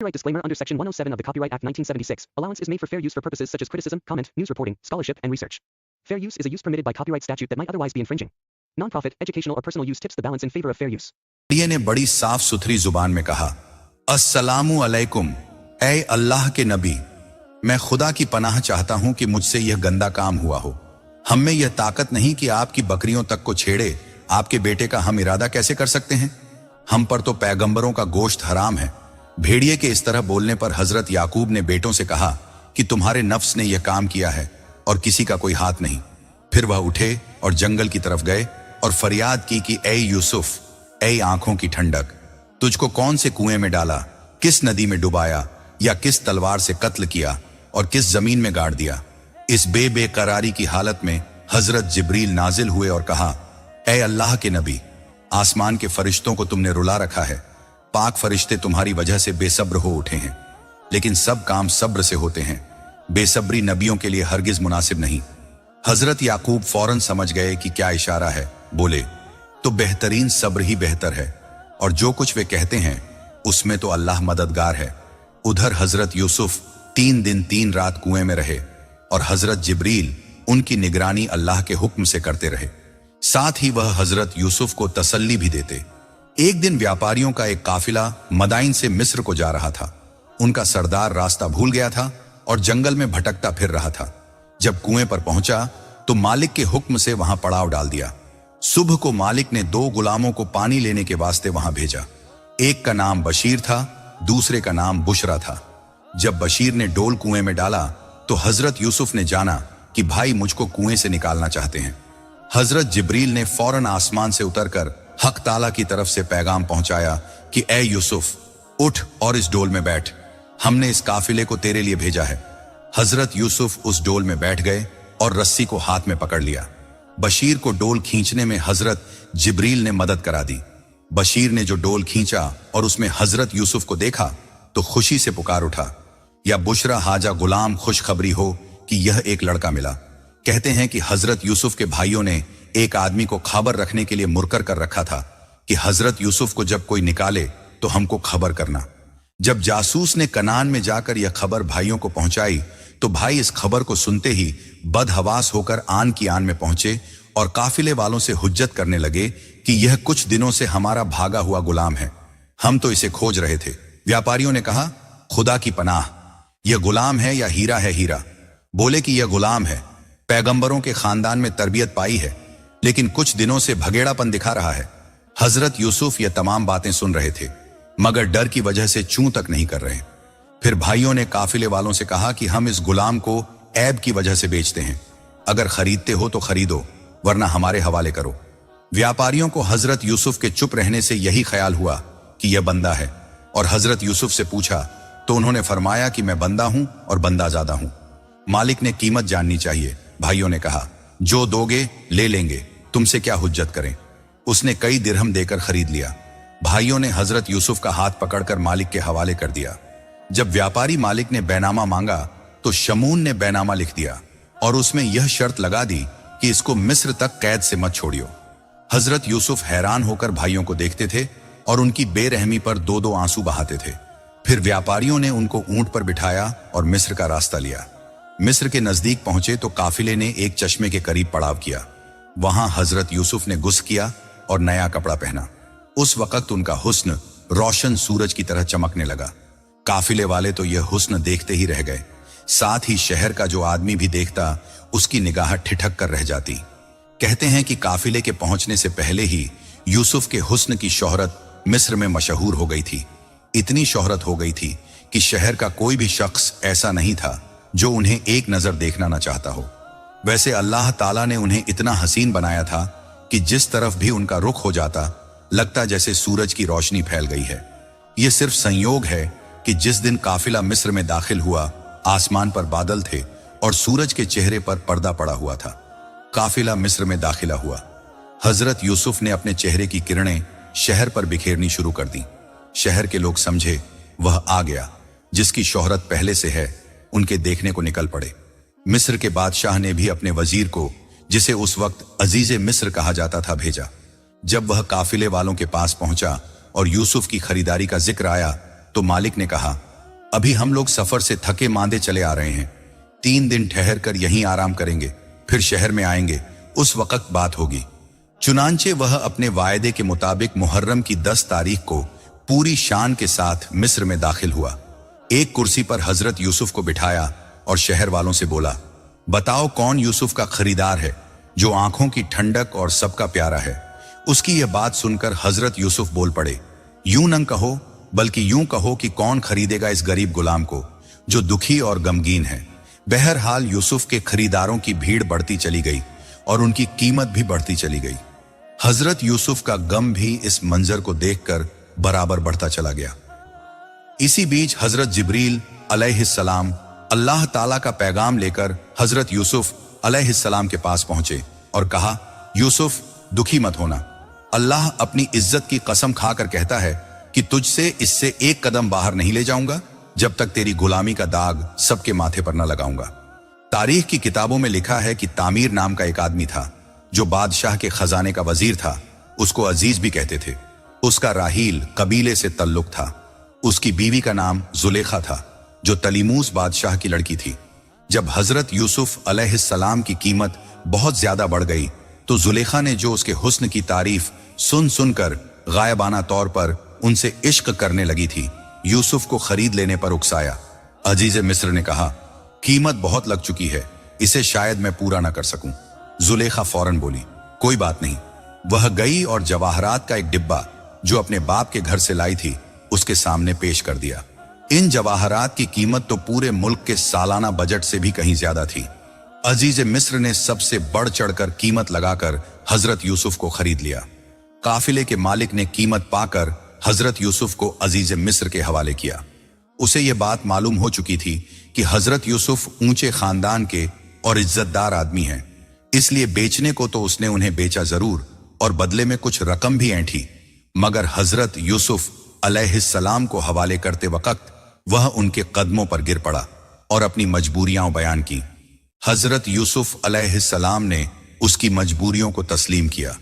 Copyright disclaimer under Section 107 of the Copyright Act 1976. Allowance is made for fair use for purposes such as criticism, comment, news reporting, scholarship, and research. Fair use is a use permitted by copyright statute that might otherwise be infringing. Non-profit, educational or personal use tips the balance in favor of fair use. ने बड़ी साफ सुथरी जुबान में कहा, अस्सलामु अलैकुम, ऐ अल्लाह के नबी, मैं खुदा की पनाह चाहता हूं कि मुझसे यह गंदा काम हुआ हो। हम में यह ताकत नहीं कि आपकी बकरियों तक को छेड़े, आपके बेटे का हम इरादा कैसे कर सकते हैं? हम पर तो पैगंबरों का गोश्त हराम है। भेड़िए के इस तरह बोलने पर हजरत याकूब ने बेटों से कहा कि तुम्हारे नफ्स ने यह काम किया है और किसी का कोई हाथ नहीं। फिर वह उठे और जंगल की तरफ गए और फरियाद की कि ऐ यूसुफ, ऐ आंखों की ठंडक, तुझको कौन से कुएं में डाला, किस नदी में डुबाया, या किस तलवार से कत्ल किया और किस जमीन में गाड़ दिया? इस बेकरारी की हालत में हजरत जिब्रील नाजिल हुए और कहा, ऐ अल्लाह के नबी, आसमान के फरिश्तों को तुमने रुला रखा है। पाक फरिश्ते तुम्हारी वजह से बेसब्र हो उठे हैं, लेकिन सब काम सब्र से होते हैं। बेसब्री नबियों के लिए हरगिज मुनासिब नहीं। हजरत याकूब फौरन समझ गए कि क्या इशारा है। बोले, तो बेहतरीन सब्र ही बेहतर है, और जो कुछ वे कहते हैं उसमें तो अल्लाह मददगार है। उधर हजरत यूसुफ 3 दिन 3 रात कुएं में रहे और हजरत जिब्रील उनकी निगरानी अल्लाह के हुक्म से करते रहे। साथ ही वह हजरत यूसुफ को तसल्ली भी देते। एक दिन व्यापारियों का एक काफिला मदाइन से मिस्र को जा रहा था। उनका सरदार रास्ता भूल गया था और जंगल में भटकता फिर रहा था। जब कुएं पर पहुंचा तो मालिक के हुक्म से वहां पड़ाव डाल दिया। सुबह को मालिक ने 2 गुलामों को पानी लेने के वास्ते वहां भेजा। एक का नाम बशीर था, दूसरे का नाम बुशरा था। जब बशीर ने डोल कुएं में डाला तो हजरत यूसुफ ने जाना कि भाई मुझको कुएं से निकालना चाहते हैं। हजरत जिब्रील ने फौरन आसमान से उतरकर हक ताला की तरफ से पैगाम पहुंचाया कि ऐ यूसुफ, उठ और इस डोल में बैठ, हमने इस काफिले को तेरे लिए भेजा है। हजरत यूसुफ उस डोल में बैठ गए और रस्सी को हाथ में पकड़ लिया। बशीर को डोल खींचने में हजरत जिब्रील ने मदद करा दी। बशीर ने जो डोल खींचा और उसमें हजरत यूसुफ को देखा तो खुशी से पुकार उठा, या बुशरा हाजा गुलाम खुशखबरी हो कि यह एक लड़का मिला। कहते हैं कि हजरत यूसुफ के भाइयों ने एक आदमी को खबर रखने के लिए मुरकर कर रखा था कि हजरत यूसुफ को जब कोई निकाले तो हमको खबर करना। जब जासूस ने कनान में जाकर यह खबर भाइयों को पहुंचाई तो भाई इस खबर को सुनते ही बदहवास होकर आन की आन में पहुंचे और काफिले वालों से हुज्जत करने लगे कि यह कुछ दिनों से हमारा भागा हुआ गुलाम है, हम तो इसे खोज रहे थे। व्यापारियों ने कहा, खुदा की पनाह, यह गुलाम है या हीरा है हीरा? बोले कि यह गुलाम है, पैगंबरों के खानदान में तरबियत पाई है, लेकिन कुछ दिनों से भगेड़ापन दिखा रहा है। हजरत यूसुफ ये तमाम बातें सुन रहे थे, मगर डर की वजह से चूं तक नहीं कर रहे। फिर भाइयों ने काफिले वालों से कहा कि हम इस गुलाम को ऐब की वजह से बेचते हैं, अगर खरीदते हो तो खरीदो, वरना हमारे हवाले करो। व्यापारियों को हजरत यूसुफ के चुप रहने से यही ख्याल हुआ कि यह बंदा है, और हजरत यूसुफ से पूछा तो उन्होंने फरमाया कि मैं बंदा हूं और बंदा ज्यादा हूं। मालिक ने कीमत जाननी चाहिए। भाइयों ने कहा, जो दोगे ले लेंगे, तुमसे क्या हुज्जत करें। उसने कई दिरहम देकर खरीद लिया। भाइयों ने हजरत यूसुफ का हाथ पकड़कर मालिक के हवाले कर दिया। जब व्यापारी मालिक ने बैनामा मांगा तो शमून ने बैनामा लिख दिया और उसमें यह शर्त लगा दी कि इसको मिस्र तक कैद से मत छोड़ियो। हजरत यूसुफ हैरान होकर भाइयों को देखते थे और उनकी बेरहमी पर 2-2 आंसू बहाते थे। फिर व्यापारियों ने उनको ऊंट पर बिठाया और मिस्र का रास्ता लिया। मिस्र के नजदीक पहुंचे तो काफिले ने एक चश्मे के करीब पड़ाव किया। वहां हजरत यूसुफ ने गुस्ल किया और नया कपड़ा पहना। उस वक्त उनका हुस्न रोशन सूरज की तरह चमकने लगा। काफिले वाले तो यह हुस्न देखते ही रह गए, साथ ही शहर का जो आदमी भी देखता उसकी निगाह ठिठक कर रह जाती। कहते हैं कि काफिले के पहुंचने से पहले ही यूसुफ के हुस्न की शोहरत मिस्र में मशहूर हो गई थी। इतनी शोहरत हो गई थी कि शहर का कोई भी शख्स ऐसा नहीं था जो उन्हें एक नजर देखना न चाहता हो। वैसे अल्लाह ताला ने उन्हें इतना हसीन बनाया था कि जिस तरफ भी उनका रुख हो जाता लगता जैसे सूरज की रोशनी फैल गई है। यह सिर्फ संयोग है कि जिस दिन काफिला मिस्र में दाखिल हुआ, आसमान पर बादल थे और सूरज के चेहरे पर पर्दा पड़ा हुआ था। काफिला मिस्र में दाखिला हुआ। हजरत यूसुफ ने अपने चेहरे की किरणें शहर पर बिखेरनी शुरू कर दी। शहर के लोग समझे वह आ गया, जिसकी शोहरत पहले से है, उनके देखने को निकल पड़े। मिस्र के बादशाह ने भी अपने वजीर को, जिसे उस वक्त अजीजे मिस्र कहा जाता था, भेजा। जब वह काफिले वालों के पास पहुंचा और यूसुफ की खरीदारी का जिक्र आया तो मालिक ने कहा, अभी हम लोग सफर से थके मांदे चले आ रहे हैं, 3 दिन ठहर कर यहीं आराम करेंगे, फिर शहर में आएंगे, उस वक्त बात होगी। चुनांचे वह अपने वायदे के मुताबिक मुहर्रम की 10 तारीख को पूरी शान के साथ मिस्र में दाखिल हुआ। एक कुर्सी पर हजरत यूसुफ को बिठाया और शहर वालों से बोला, बताओ कौन यूसुफ का खरीदार है जो आंखों की ठंडक और सबका प्यारा है। उसकी यह बात सुनकर हजरत यूसुफ बोल पड़े, यूं न कहो बल्कि यूं कहो कि कौन खरीदेगा इस गरीब गुलाम को जो दुखी और गमगीन है। बहरहाल यूसुफ के खरीदारों की भीड़ बढ़ती चली गई और उनकी कीमत भी बढ़ती चली गई। हजरत यूसुफ का गम भी इस मंजर को देखकर बराबर बढ़ता चला गया। इसी बीच हजरत जिब्रील अलैहिस्सलाम अल्लाह ताला का पैगाम लेकर हजरत यूसुफ अलैहिस्सलाम के पास पहुंचे और कहा, यूसुफ दुखी मत होना, अल्लाह अपनी इज्जत की कसम खाकर कहता है कि तुझसे इससे एक कदम बाहर नहीं ले जाऊंगा जब तक तेरी गुलामी का दाग सबके माथे पर न लगाऊंगा। तारीख की किताबों में लिखा है कि तामीर नाम का एक आदमी था जो बादशाह के खजाने का वजीर था। उसको अजीज भी कहते थे। उसका राहील कबीले से तल्लुक था। उसकी बीवी का नाम जुलेखा था जो तलीमूस बादशाह की लड़की थी। जब हजरत यूसुफ अलैहिस्सलाम की कीमत बहुत ज्यादा बढ़ गई तो जुलेखा ने जो उसके हुस्न की तारीफ सुन सुनकर गायबाना तौर पर उनसे इश्क करने लगी थी, यूसुफ को खरीद लेने पर उकसाया। अजीज मिस्र ने कहा, कीमत बहुत लग चुकी है, इसे शायद मैं पूरा ना कर सकूं। जुलेखा फौरन बोली, कोई बात नहीं। वह गई और जवाहरात का एक डिब्बा जो अपने बाप के घर से लाई थी उसके सामने पेश कर दिया। इन जवाहरात की कीमत तो पूरे मुल्क के सालाना बजट से भी कहीं ज्यादा थी। अजीज मिस्र ने सबसे बढ़ चढ़कर कीमत लगाकर हजरत यूसुफ को खरीद लिया। काफिले के मालिक ने कीमत पाकर हजरत यूसुफ को अजीज मिस्र के हवाले किया। उसे यह बात मालूम हो चुकी थी कि हजरत यूसुफ ऊंचे खानदान के और इज्जतदार आदमी हैं, इसलिए बेचने को तो उसने उन्हें बेचा जरूर और बदले में कुछ रकम भी ऐंठी, मगर हजरत यूसुफ अलैहिस्सलाम को हवाले करते वक्त वह उनके कदमों पर गिर पड़ा और अपनी मजबूरियां बयान की। हजरत यूसुफ अलैहिस्सलाम ने उसकी मजबूरियों को तस्लीम किया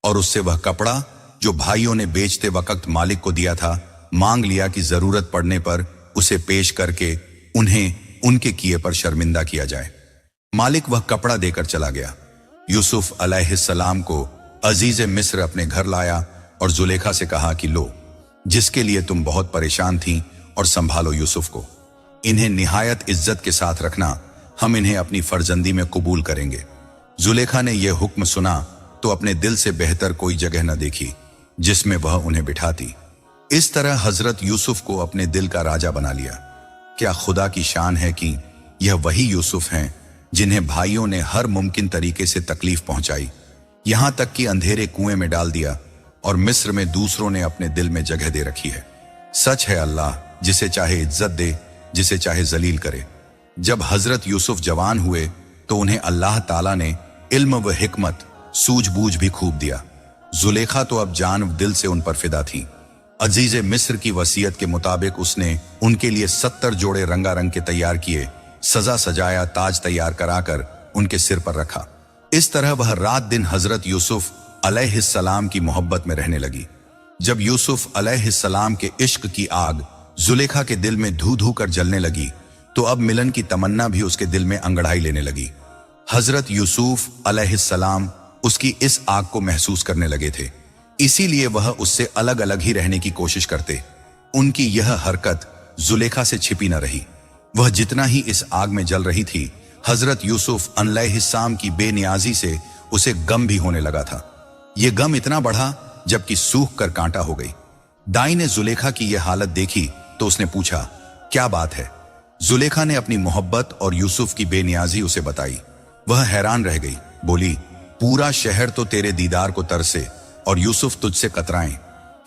और उससे वह कपड़ा जो भाइयों ने बेचते वक्त मालिक को दिया था मांग लिया कि जरूरत पड़ने पर उसे पेश करके उन्हें उनके किए पर शर्मिंदा किया जाए। मालिक वह कपड़ा देकर चला गया। यूसुफ अलैहिस्सलाम को अजीज मिस्र अपने घर लाया और जुलेखा से कहा कि लो, जिसके लिए तुम बहुत परेशान थी और संभालो यूसुफ को। इन्हें निहायत इज्जत के साथ रखना, हम इन्हें अपनी फर्जंदी में कबूल करेंगे। जुलेखा ने यह हुक्म सुना तो अपने दिल से बेहतर कोई जगह न देखी जिसमें वह उन्हें बिठाती। इस तरह हजरत यूसुफ को अपने दिल का राजा बना लिया। क्या खुदा की शान है कि यह वही यूसुफ हैं जिन्हें भाइयों ने हर मुमकिन तरीके से तकलीफ पहुंचाई, यहां तक कि अंधेरे कुएं में डाल दिया और मिस्र में दूसरों ने अपने दिल में जगह दे रखी है। सच है अल्लाह जिसे चाहे इज्जत दे, जिसे चाहे जलील करे। जब हजरत यूसुफ जवान हुए तो उन्हें अल्लाह ताला ने इल्म व हिकमत सूझबूझ भी खूब दिया। जुलेखा तो अब जान दिल से उन पर फिदा थी। अजीज मिस्र की वसीयत के मुताबिक उसने उनके लिए 70 जोड़े रंगारंग के तैयार किए, सजा सजाया ताज तैयार कराकर उनके सिर पर रखा। इस तरह वह रात दिन हजरत यूसुफ अलैहिस्सलाम की मोहब्बत में रहने लगी। जब यूसुफ अलैहिस्सलाम के इश्क की आग जुलेखा के दिल में धू धू कर जलने लगी तो अब मिलन की तमन्ना भी उसके दिल में अंगड़ाई लेने लगी। हजरत यूसुफ अलैहिस्सलाम उसकी इस आग को महसूस करने लगे थे, इसीलिए वह उससे अलग अलग ही रहने की कोशिश करते। उनकी यह हरकत जुलेखा से छिपी न रही। वह जितना ही इस आग में जल रही थी, हजरत यूसुफ अलैहिस्सलाम की बेनियाजी से उसे गम भी होने लगा था। यह गम इतना बढ़ा जबकि सूख कर कांटा हो गई। दाई ने जुलेखा की यह हालत देखी तो उसने पूछा, क्या बात है? जुलेखा ने अपनी मोहब्बत और यूसुफ की बेनियाजी उसे बताई। वह हैरान रह गई, बोली, पूरा शहर तो तेरे दीदार को तरसे और यूसुफ तुझसे कतराएं,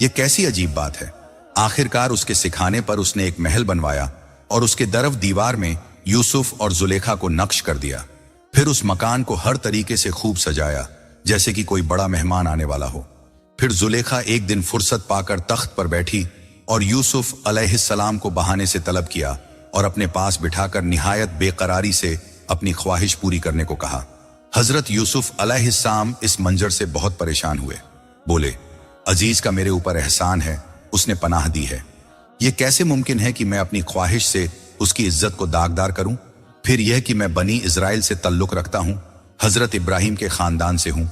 यह कैसी अजीब बात है। आखिरकार उसके सिखाने पर उसने एक महल बनवाया और उसके दरफ दीवार में यूसुफ और जुलेखा को नक्श कर दिया। फिर उस मकान को हर तरीके से खूब सजाया जैसे कि कोई बड़ा मेहमान आने वाला हो। फिर जुलेखा एक दिन फुर्सत पाकर तख्त पर बैठी और यूसुफ अलैहिस्सलाम को बहाने से तलब किया और अपने पास बिठाकर निहायत बेकरारी से अपनी ख्वाहिश पूरी करने को कहा। हजरत यूसुफ अलैहिस्सलाम इस मंजर से बहुत परेशान हुए। बोले, अजीज का मेरे ऊपर एहसान है, उसने पनाह दी है। یہ کیسے ممکن ہے کہ میں اپنی خواہش سے اس کی عزت کو داغدار کروں؟ پھر یہ کہ میں بنی اسرائیل سے تعلق رکھتا ہوں، حضرت ابراہیم کے خاندان سے ہوں،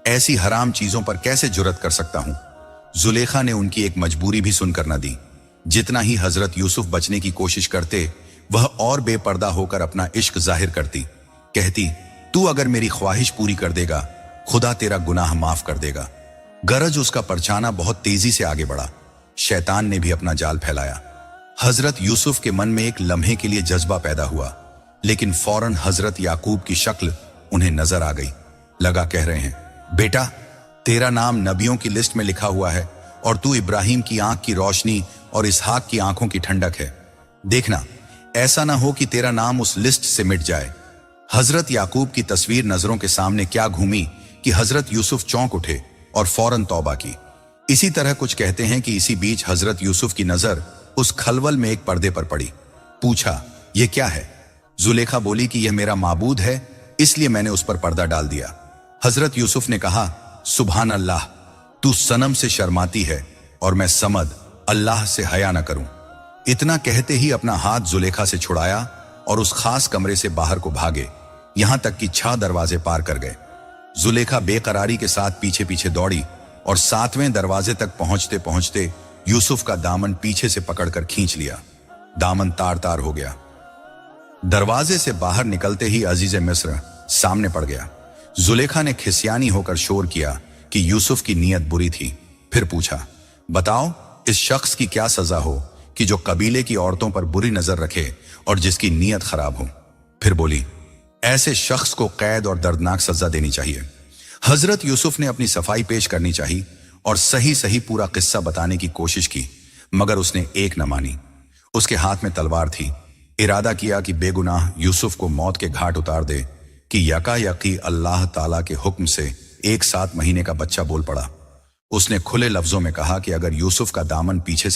ایسی حرام چیزوں پر کیسے جرأت کر سکتا ہوں؟ زلیخا نے ان کی ایک مجبوری بھی سن کر نہ دی۔ جتنا ہی حضرت یوسف بچنے کی کوشش کرتے، وہ اور بے پردہ ہو کر اپنا عشق ظاہر کرتی، کہتی تو اگر میری خواہش پوری کر دے گا خدا تیرا گناہ معاف کر دے گا۔ گرج اس کا پرچھانا بہت تیزی سے آگے بڑھا، شیطان نے بھی اپنا جال پھیلایا۔ حضرت یوسف کے من میں ایک لمحے کے لیے جذبہ پیدا ہوا، لیکن فوراً حضرت یعقوب کی شکل انہیں نظر آ گئی۔ لگا کہہ رہے ہیں، بیٹا تیرا نام نبیوں کی لسٹ میں لکھا ہوا ہے اور تو ابراہیم کی آنکھ کی روشنی اور اسحاق کی آنکھوں کی ٹھنڈک ہے، دیکھنا ایسا نہ ہو کہ تیرا نام اس لسٹ سے مٹ جائے۔ حضرت یعقوب کی تصویر نظروں کے سامنے کیا گھومی کہ حضرت یوسف چونک اٹھے اور فوراً توبہ کی۔ اسی طرح کچھ کہتے ہیں کہ اسی بیچ حضرت یوسف کی نظر اس کھلول میں ایک پردے پر پڑی۔ پوچھا یہ کیا ہے؟ زلیخا بولی کہ یہ میرا معبود ہے، اس لیے میں نے اس پر پردہ ڈال دیا۔ حضرت یوسف نے کہا سبحان اللہ، تو صنم سے شرماتی ہے اور میں صمد اللہ سے حیا نہ کروں۔ اتنا کہتے ہی اپنا ہاتھ زلیخا سے چھڑایا اور اس خاص کمرے سے باہر کو بھاگے، یہاں تک کہ 6 دروازے پار کر گئے۔ زلیخا بے قراری کے ساتھ پیچھے پیچھے دوڑی اور 7ویں دروازے تک پہنچتے پہنچتے یوسف کا دامن پیچھے سے پکڑ کر کھینچ لیا۔ دامن تار تار ہو گیا۔ دروازے سے باہر نکلتے ہی عزیز مصر سامنے پڑ گیا۔ زلیخا نے کھسیانی ہو کر شور کیا کہ یوسف کی نیت بری تھی۔ پھر پوچھا بتاؤ اس شخص کی کیا سزا ہو کہ جو قبیلے کی عورتوں پر بری نظر رکھے اور جس کی نیت خراب ہو؟ پھر بولی ایسے شخص کو قید اور دردناک سزا دینی چاہیے۔ حضرت یوسف نے اپنی صفائی پیش کرنی چاہی اور صحیح پورا قصہ بتانے کی کوشش کی، مگر اس نے ایک نہ مانی۔ اس کے ہاتھ میں تلوار تھی، ارادہ کیا کہ بے گناہ یوسف کو موت کے گھاٹ اتار دے کہ یکا اللہ تعالیٰ کے حکم سے ایک 7 مہینے کا بچہ بول پڑا۔ اس نے کھلے لفظوں میں کہا کہ اگر یوسف کا دامن پیچھے سے